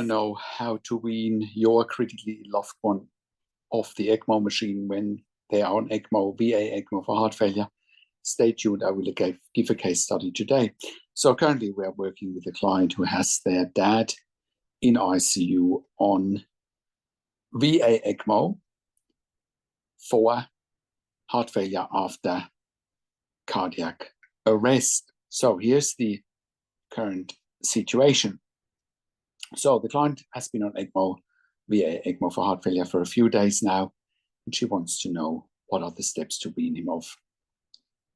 know how to wean your critically ill loved one off the ECMO machine when they are on ECMO, VA ECMO for heart failure, stay tuned. I will give a case study today. So currently we are working with a client who has their dad in ICU on VA ECMO for heart failure after cardiac arrest. So here's the current situation. So the client has been on ECMO, VA ECMO for heart failure for a few days now, and she wants to know what are the steps to wean him off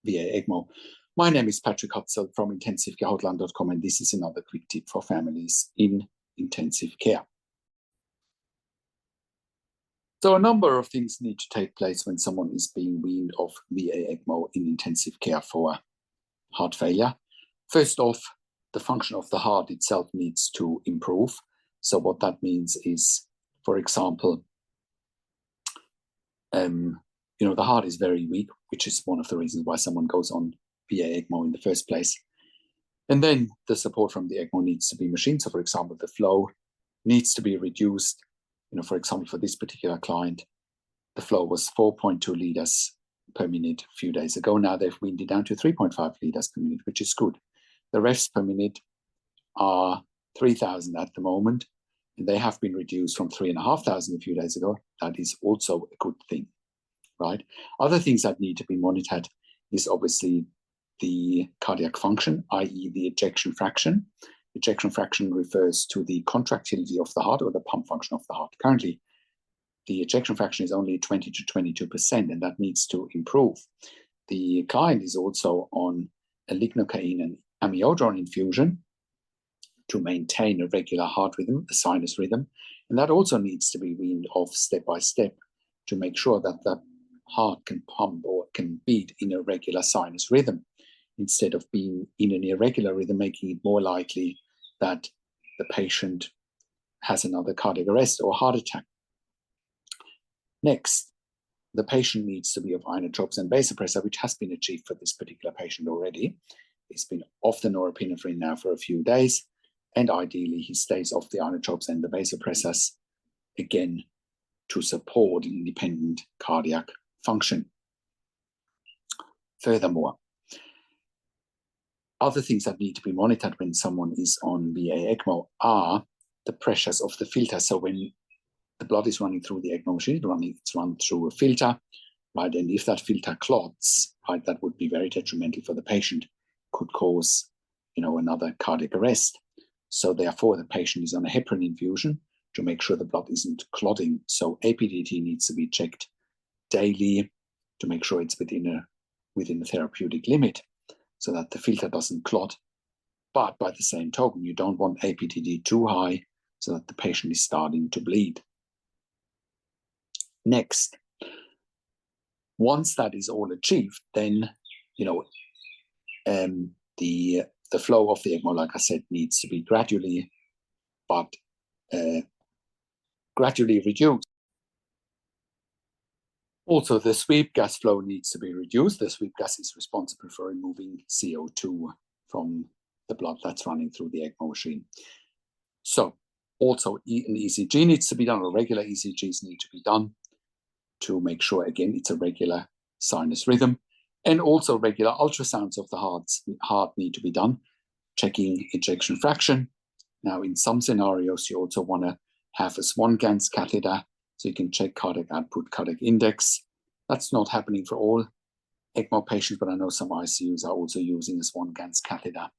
VA ECMO. My name is Patrick Hutzel from intensivecarehotline.com, and this is another quick tip for families in intensive care. So a number of things need to take place when someone is being weaned off VA ECMO in intensive care for heart failure. First off, the function of the heart itself needs to improve. So what that means is, for example, the heart is very weak, which is one of the reasons why someone goes on VA ECMO in the first place. And then the support from the ECMO needs to be machined. So for example, the flow needs to be reduced. For example, for this particular client, the flow was 4.2 liters per minute a few days ago. Now they've weaned it down to 3.5 liters per minute, which is good. The refs per minute are 3,000 at the moment, and they have been reduced from 3,500 a few days ago. That is also a good thing, right? Other things that need to be monitored is obviously the cardiac function, i.e. the ejection fraction. Ejection fraction refers to the contractility of the heart or the pump function of the heart. Currently, the ejection fraction is only 20 to 22%, and that needs to improve. The client is also on a lignocaine and amiodarone infusion to maintain a regular heart rhythm, a sinus rhythm, and that also needs to be weaned off step by step to make sure that the heart can pump or can beat in a regular sinus rhythm instead of being in an irregular rhythm, making it more likely that the patient has another cardiac arrest or heart attack. Next, the patient needs to be of inotropes and vasopressor, which has been achieved for this particular patient already. He's been off the norepinephrine now for a few days, and ideally he stays off the inotropes and the vasopressors again to support independent cardiac function. Furthermore, other things that need to be monitored when someone is on VA ECMO are the pressures of the filter. So when the blood is running through the ECMO machine, it's run through a filter, right? And if that filter clots, right, that would be very detrimental for the patient, could cause, another cardiac arrest. So therefore, the patient is on a heparin infusion to make sure the blood isn't clotting. So APDT needs to be checked daily to make sure it's within a therapeutic limit so that the filter doesn't clot. But by the same token, you don't want APDT too high so that the patient is starting to bleed. Next, once that is all achieved, then the flow of the ECMO, like I said, needs to be gradually reduced. Also, the sweep gas flow needs to be reduced. The sweep gas is responsible for removing CO2 from the blood that's running through the ECMO machine. So also an ECG needs to be done, or regular ECGs need to be done to make sure, again, it's a regular sinus rhythm. And also regular ultrasounds of the heart need to be done, checking ejection fraction. Now, in some scenarios, you also want to have a Swan-Ganz catheter so you can check cardiac output, cardiac index. That's not happening for all ECMO patients, but I know some ICUs are also using a Swan-Ganz catheter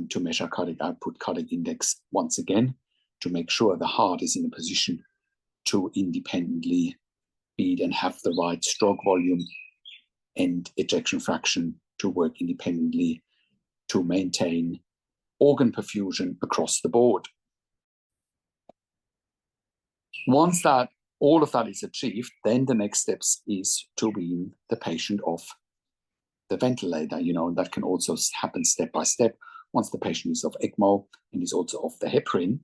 to measure cardiac output, cardiac index once again, to make sure the heart is in a position to independently beat and have the right stroke volume and ejection fraction to work independently to maintain organ perfusion across the board. Once all of that is achieved, then the next steps is to wean the patient off the ventilator. That can also happen step by step. Once the patient is off ECMO and is also off the heparin,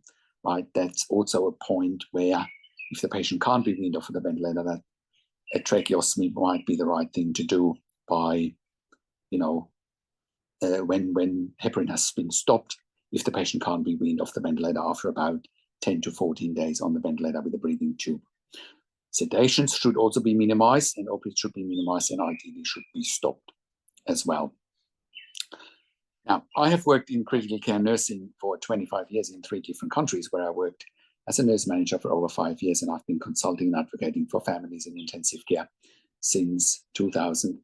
right, that's also a point where if the patient can't be weaned off of the ventilator, that a tracheostomy might be the right thing to do by, when heparin has been stopped, if the patient can't be weaned off the ventilator after about 10 to 14 days on the ventilator with a breathing tube. Sedations should also be minimized, and opiates should be minimized and ideally should be stopped as well. Now, I have worked in critical care nursing for 25 years in 3 different countries, where I worked as a nurse manager for over 5 years, and I've been consulting and advocating for families in intensive care since 2000.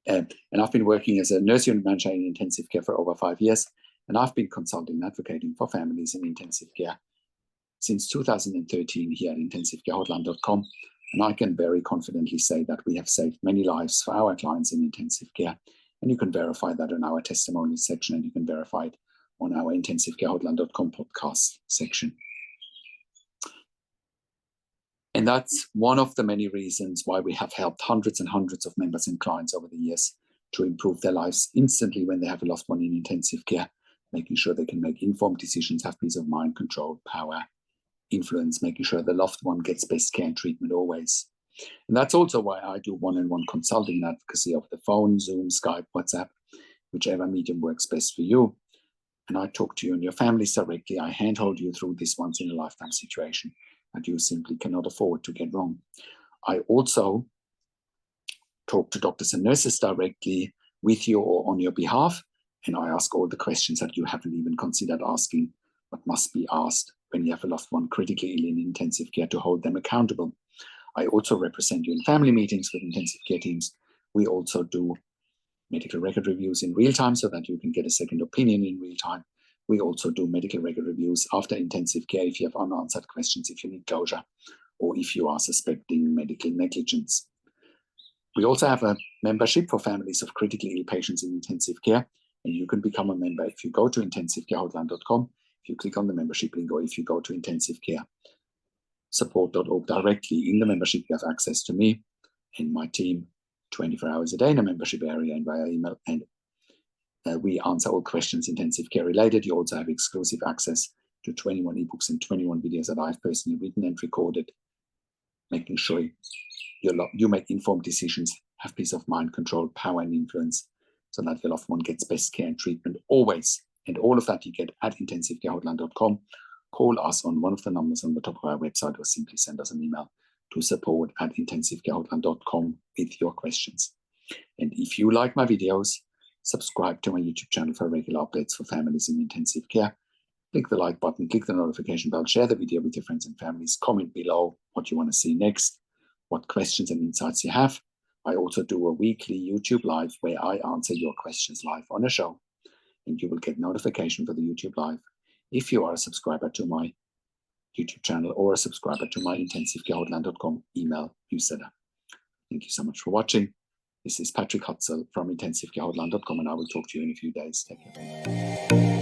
And I've been working as a nurse unit manager in intensive care for over 5 years, and I've been consulting and advocating for families in intensive care since 2013 here at intensivecare.com. And I can very confidently say that we have saved many lives for our clients in intensive care. And you can verify that on our testimonial section, and you can verify it on our intensivecare.com podcast section. And that's one of the many reasons why we have helped hundreds and hundreds of members and clients over the years to improve their lives instantly when they have a loved one in intensive care, making sure they can make informed decisions, have peace of mind, control, power, influence, making sure the loved one gets best care and treatment always. And that's also why I do one-on-one consulting and advocacy over the phone, Zoom, Skype, WhatsApp, whichever medium works best for you. And I talk to you and your families directly. I handhold you through this once-in-a-lifetime situation that you simply cannot afford to get wrong. I also talk to doctors and nurses directly with you or on your behalf, and I ask all the questions that you haven't even considered asking, but must be asked when you have a loved one critically ill in intensive care, to hold them accountable. I also represent you in family meetings with intensive care teams. We also do medical record reviews in real time so that you can get a second opinion in real time. We also do medical record reviews after intensive care if you have unanswered questions, if you need closure, or if you are suspecting medical negligence. We also have a membership for families of critically ill patients in intensive care, and you can become a member if you go to intensivecare.com, if you click on the membership link, or if you go to intensivecaresupport.org directly. In the membership, you have access to me and my team 24 hours a day in a membership area and via email, and we answer all questions intensive care related. You also have exclusive access to 21 ebooks and 21 videos that I've personally written and recorded, making sure you make informed decisions, have peace of mind, control, power, and influence, so that your loved one gets best care and treatment always. And all of that you get at intensivecare.com. Call us on one of the numbers on the top of our website, or simply send us an email to support@intensivecare.com with your questions. And if you like my videos, subscribe to my YouTube channel for regular updates for families in intensive care. Click the like button, click the notification bell, share the video with your friends and families, comment below what you want to see next, what questions and insights you have. I also do a weekly YouTube live where I answer your questions live on a show, and you will get notification for the YouTube live if you are a subscriber to my YouTube channel or a subscriber to my intensivecare.com email newsletter. Thank you so much for watching. This is Patrick Hutzel from intensivecare.com, and I will talk to you in a few days. Take care.